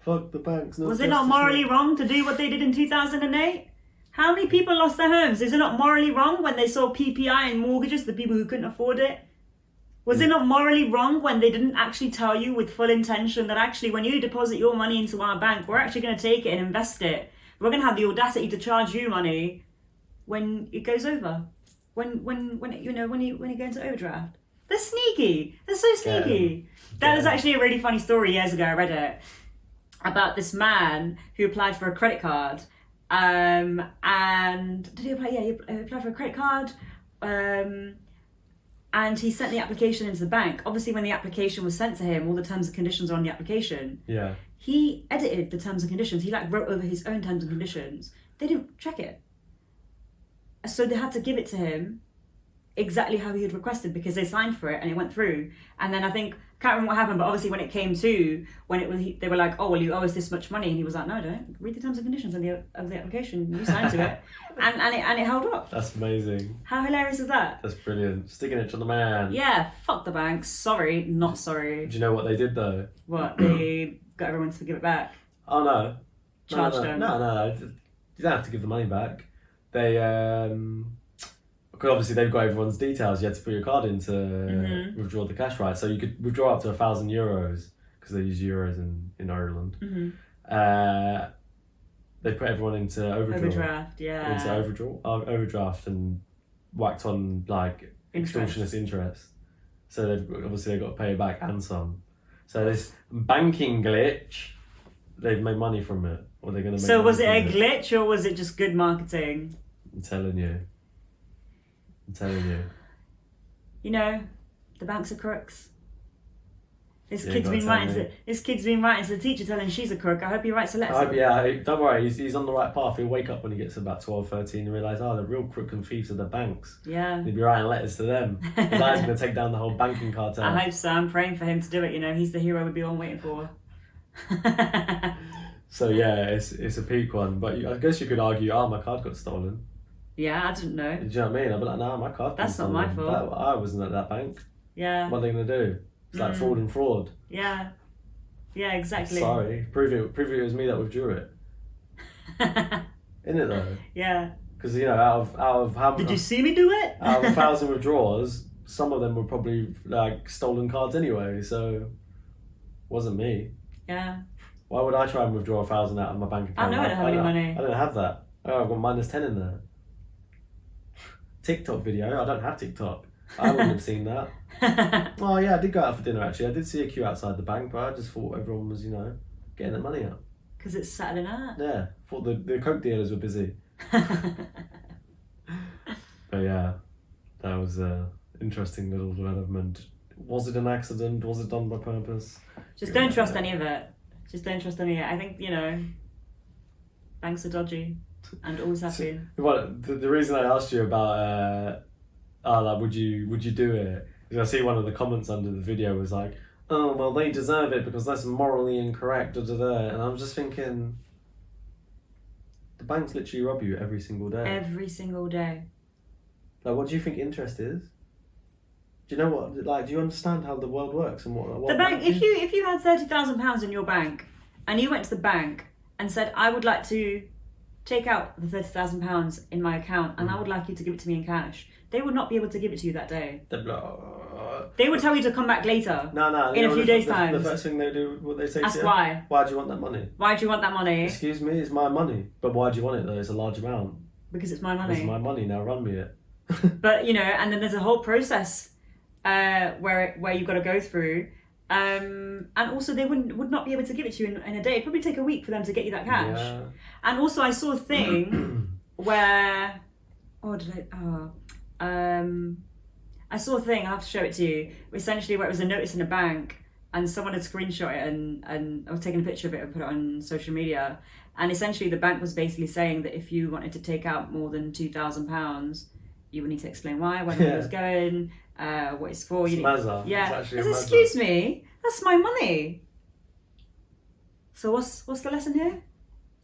Fuck the banks. No Was it not justice, morally no. wrong to do what they did in 2008? How many people lost their homes? Is it not morally wrong when they saw PPI and mortgages, the people who couldn't afford it? Was it not morally wrong when they didn't actually tell you with full intention that actually when you deposit your money into our bank, we're actually going to take it and invest it. We're going to have the audacity to charge you money when it goes over. When you go into overdraft. They're sneaky. They're so sneaky. That was actually a really funny story years ago. I read it about this man who applied for a credit card. And did he apply? Yeah, he applied for a credit card. And he sent the application into the bank. Obviously, when the application was sent to him, all the terms and conditions are on the application. Yeah. He edited the terms and conditions. He wrote over his own terms and conditions. They didn't check it. So they had to give it to him exactly how he had requested because they signed for it and it went through. And then I can't remember what happened, but obviously when it came to, they were like, oh, well, you owe us this much money. And he was like, no, don't. Read the terms and conditions of the application. You signed to it. and it held up. That's amazing. How hilarious is that? That's brilliant. Sticking it to the man. Yeah, fuck the banks. Sorry, not sorry. Do you know what they did though? What? They got everyone to give it back? Oh no. Charged them? No. You don't have to give the money back. They, because obviously they've got everyone's details. You had to put your card in to withdraw the cash, right? So you could withdraw up to €1,000 because they use euros in Ireland. Mm-hmm. They put everyone into Overdraft, yeah. Into overdraft and whacked on like extortionate interest. So they've got to pay it back and some. So this banking glitch, they've made money from it. Or they're going to. So was it a glitch or was it just good marketing? I'm telling you. You know, the banks are crooks. This Yeah, kid's you been gotta writing tell to the teacher telling she's a crook. I hope he writes a letter. Yeah, don't worry, he's on the right path. He'll wake up when he gets about 12, 13 and realise, the real crook and thieves are the banks. Yeah. He'll be writing letters to them. His guy's going to take down the whole banking cartel. I hope so. I'm praying for him to do it. You know, he's the hero we've been all waiting for. So yeah, it's a peak one. But I guess you could argue, my card got stolen. Yeah, I didn't know. Do you know what I mean? I'd be like, nah, my card got That's not stolen. my fault. I wasn't at that bank. Yeah. What are they going to do? It's like fraud and fraud. Yeah. Yeah, exactly. Sorry. Prove it was me that withdrew it. Isn't it though? Yeah. Because, out of how Did you see me do it? out of 1,000 withdrawals, some of them were probably like stolen cards anyway, so wasn't me. Yeah. Why would I try and withdraw 1,000 out of my bank account? I know I don't have any money. I don't have that. Oh, I've got -10 in there. TikTok video. I don't have TikTok. I wouldn't have seen that. Oh yeah, I did go out for dinner actually. I did see a queue outside the bank, but I just thought everyone was, getting their money out. Because it's Saturday night. Yeah, thought the coke dealers were busy. But yeah, that was a interesting little development. Was it an accident? Was it done by purpose? Just don't trust any of it. Just don't trust any of it. I think, banks are dodgy and always have been. Well, the reason I asked you about, would you do it? Because I see one of the comments under the video was like, oh, well, they deserve it because that's morally incorrect, and I'm just thinking, the banks literally rob you every single day. Every single day. Like, what do you think interest is? Do you know what? Like, do you understand how the world works and what the bank? If you had £30,000 in your bank, and you went to the bank and said, I would like to take out the £30,000 in my account, and I would like you to give it to me in cash, they would not be able to give it to you that day. They would tell you to come back later. No. In a few days' time. The first thing they do, what they say Ask to you. why. Why do you want that money? Why do you want that money? Excuse me, it's my money. But why do you want it though? It's a large amount. Because it's my money. It's my money, now run me it. But, and then there's a whole process where you've got to go through. And also they would not be able to give it to you in a day. It'd probably take a week for them to get you that cash. Yeah. And also I saw a thing where... I saw a thing, I have to show it to you, essentially where it was a notice in a bank and someone had screenshot it and I was taking a picture of it and put it on social media. And essentially the bank was basically saying that if you wanted to take out more than £2,000, you would need to explain why, where it was going, what it's for. It's mazza. Yeah. It's actually Excuse me, that's my money. So what's the lesson here?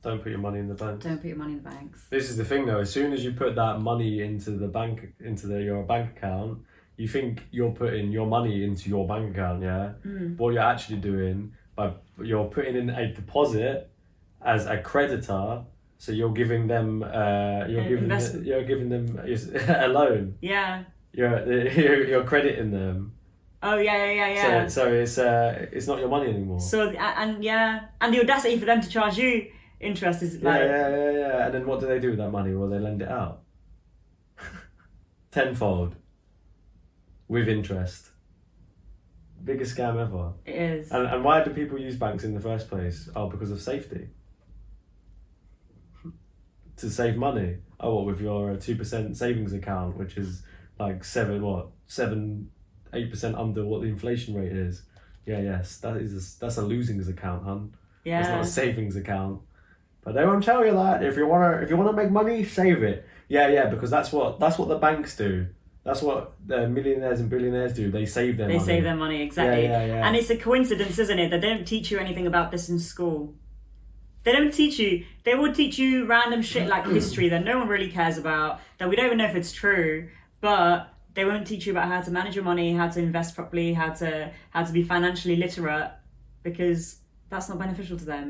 Don't put your money in the bank. Don't put your money in the banks. This is the thing though, as soon as you put that money into the bank, your bank account, you think you're putting your money into your bank account, yeah? But what you're actually doing, you're putting in a deposit as a creditor, so you're giving them you're giving them a loan. Yeah. You're crediting them. Oh yeah. So it's not your money anymore. So and the audacity for them to charge you interest is like yeah. And then what do they do with that money? Well, they lend it out tenfold with interest. Biggest scam ever. It is. And why do people use banks in the first place? Oh, because of safety. To save money. Oh, what, with your 2% savings account, which is like 7-8% under what the inflation rate is. Yes, that's a losings account, hun. Yeah. It's not a savings account. But they won't tell you that. If you wanna make money, save it. Yeah, because that's what the banks do. That's what the millionaires and billionaires do. They save their money. They save their money, exactly. Yeah. And it's a coincidence, isn't it? They don't teach you anything about this in school. They don't teach you. They will teach you random shit like history that no one really cares about, that we don't even know if it's true, but they won't teach you about how to manage your money, how to invest properly, how to be financially literate, because that's not beneficial to them.